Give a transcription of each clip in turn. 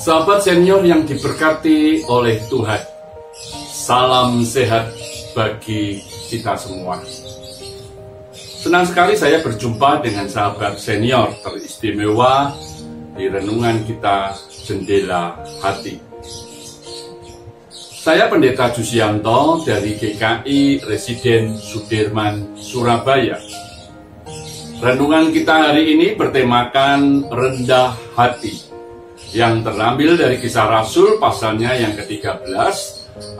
Sahabat senior yang diberkati oleh Tuhan, salam sehat bagi kita semua. Senang sekali saya berjumpa dengan sahabat senior teristimewa di renungan kita Jendela Hati. Saya Pendeta Jusianto dari GKI Residen Sudirman, Surabaya. Renungan kita hari ini bertemakan rendah hati, yang terambil dari Kisah Rasul pasalnya yang ke-13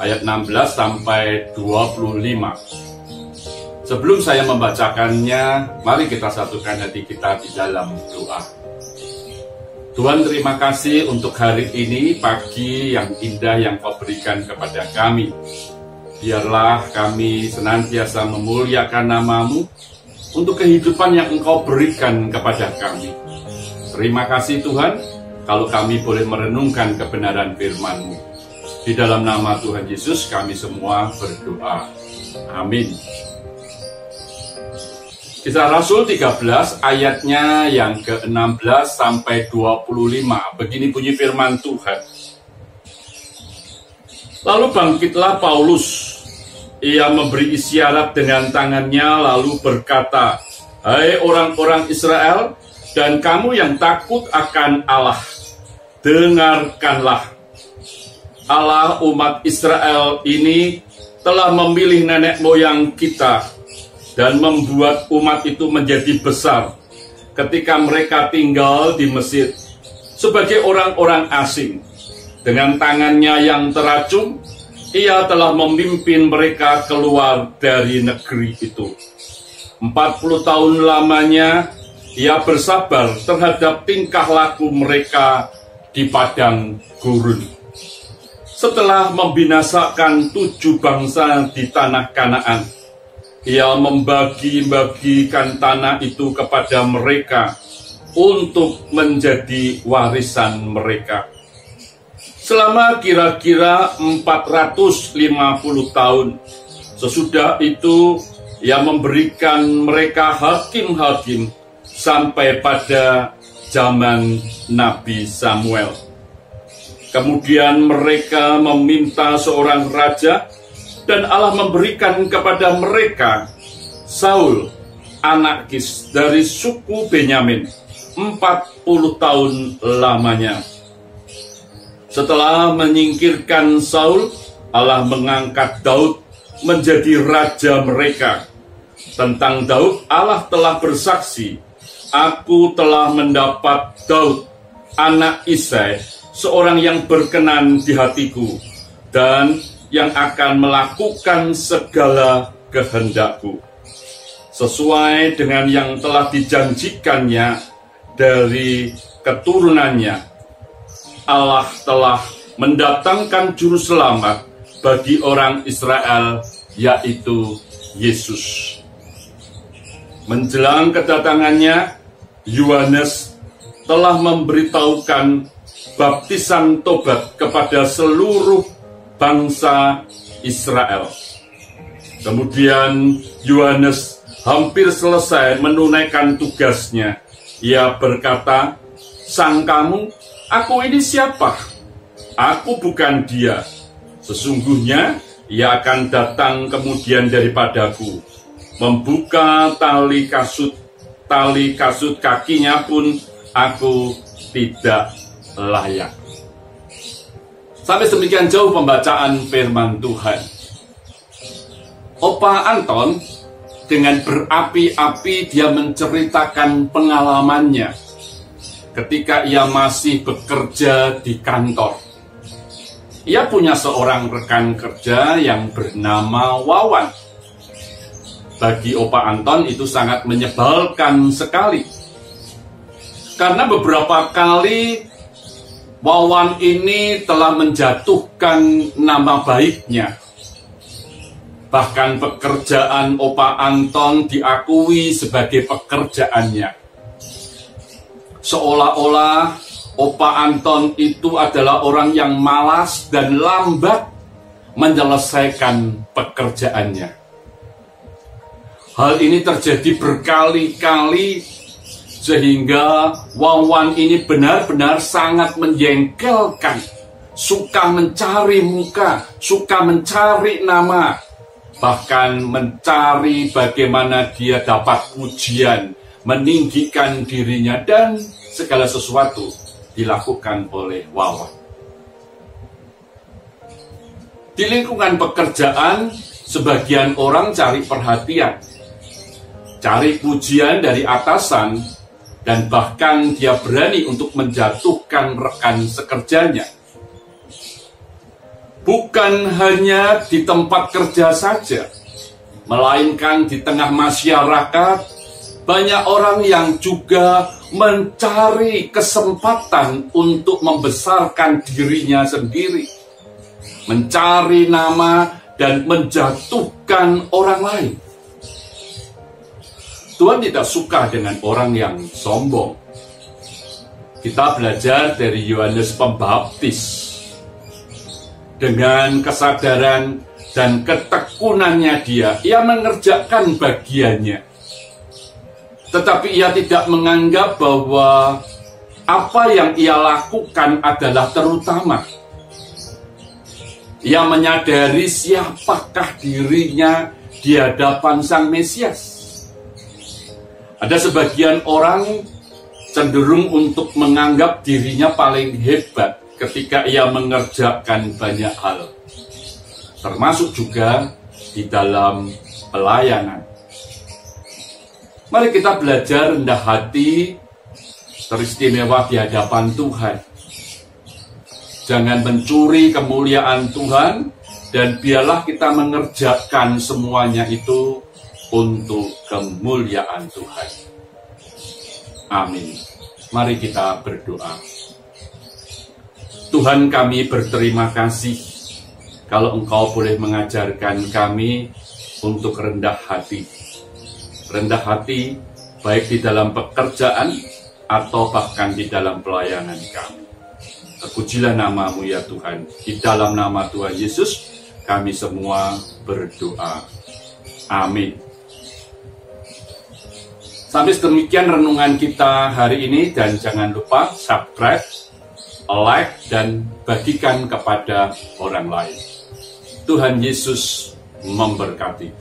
ayat 16 sampai 25. Sebelum saya membacakannya, mari kita satukan hati kita di dalam doa. Tuhan, terima kasih untuk hari ini, pagi yang indah yang Kau berikan kepada kami. Biarlah kami senantiasa memuliakan nama-Mu untuk kehidupan yang Engkau berikan kepada kami. Terima kasih Tuhan, kalau kami boleh merenungkan kebenaran firman-Mu. Di dalam nama Tuhan Yesus kami semua berdoa. Amin. Kisah Rasul 13 ayatnya yang ke-16 sampai 25. Begini bunyi firman Tuhan. Lalu bangkitlah Paulus. Ia memberi isyarat dengan tangannya lalu berkata, "Hai orang-orang Israel dan kamu yang takut akan Allah, dengarkanlah. Allah umat Israel ini telah memilih nenek moyang kita dan membuat umat itu menjadi besar ketika mereka tinggal di Mesir sebagai orang-orang asing. Dengan tangannya yang teracung, Ia telah memimpin mereka keluar dari negeri itu. 40 tahun lamanya Ia bersabar terhadap tingkah laku mereka di padang gurun. Setelah membinasakan 7 bangsa di tanah Kanaan, Ia membagi-bagikan tanah itu kepada mereka untuk menjadi warisan mereka. Selama kira-kira 450 tahun, sesudah itu Ia memberikan mereka hakim-hakim sampai pada zaman Nabi Samuel. Kemudian mereka meminta seorang raja, dan Allah memberikan kepada mereka Saul, anak Kis dari suku Benyamin, 40 tahun lamanya. Setelah menyingkirkan Saul, Allah mengangkat Daud menjadi raja mereka. Tentang Daud, Allah telah bersaksi, "Aku telah mendapat Daud, anak Isai, seorang yang berkenan di hatiku, dan yang akan melakukan segala kehendakku, sesuai dengan yang telah dijanjikannya dari keturunannya. Allah telah mendatangkan juru selamat bagi orang Israel, yaitu Yesus." Menjelang kedatangannya, Yohanes telah memberitahukan baptisan tobat kepada seluruh bangsa Israel. Kemudian Yohanes hampir selesai menunaikan tugasnya. Ia berkata, "Sangkamu, aku ini siapa? Aku bukan dia. Sesungguhnya Ia akan datang kemudian daripadaku. Membuka tali kasut kakinya pun aku tidak layak." Sampai demikian jauh pembacaan firman Tuhan. Opa Anton dengan berapi-api dia menceritakan pengalamannya ketika ia masih bekerja di kantor. Ia punya seorang rekan kerja yang bernama Wawan. Bagi Opa Anton itu sangat menyebalkan sekali, karena beberapa kali Wawan ini telah menjatuhkan nama baiknya. Bahkan pekerjaan Opa Anton diakui sebagai pekerjaannya. Seolah-olah Opa Anton itu adalah orang yang malas dan lambat menyelesaikan pekerjaannya. Hal ini terjadi berkali-kali Sehingga Wawan ini benar-benar sangat menjengkelkan, suka mencari muka, suka mencari nama, bahkan mencari bagaimana dia dapat pujian, meninggikan dirinya, dan segala sesuatu dilakukan oleh Wawan. Di lingkungan pekerjaan, sebagian orang cari perhatian, cari pujian dari atasan, dan bahkan dia berani untuk menjatuhkan rekan sekerjanya. Bukan hanya di tempat kerja saja, melainkan di tengah masyarakat, banyak orang yang juga mencari kesempatan untuk membesarkan dirinya sendiri, mencari nama dan menjatuhkan orang lain. Tuhan tidak suka dengan orang yang sombong. Kita belajar dari Yohanes Pembaptis. Dengan kesadaran dan ketekunannya ia mengerjakan bagiannya. Tetapi ia tidak menganggap bahwa apa yang ia lakukan adalah terutama. Ia menyadari siapakah dirinya di hadapan Sang Mesias. Ada sebagian orang cenderung untuk menganggap dirinya paling hebat ketika ia mengerjakan banyak hal, termasuk juga di dalam pelayanan. Mari kita belajar rendah hati, teristimewa di hadapan Tuhan. Jangan mencuri kemuliaan Tuhan, dan biarlah kita mengerjakan semuanya itu untuk kemuliaan Tuhan. Amin. Mari kita berdoa. Tuhan, kami berterima kasih kalau Engkau boleh mengajarkan kami untuk rendah hati. Rendah hati baik di dalam pekerjaan atau bahkan di dalam pelayanan kami. Terpujilah nama-Mu ya Tuhan. Di dalam nama Tuhan Yesus kami semua berdoa. Amin. Sampai demikian renungan kita hari ini, dan jangan lupa subscribe, like, dan bagikan kepada orang lain. Tuhan Yesus memberkati.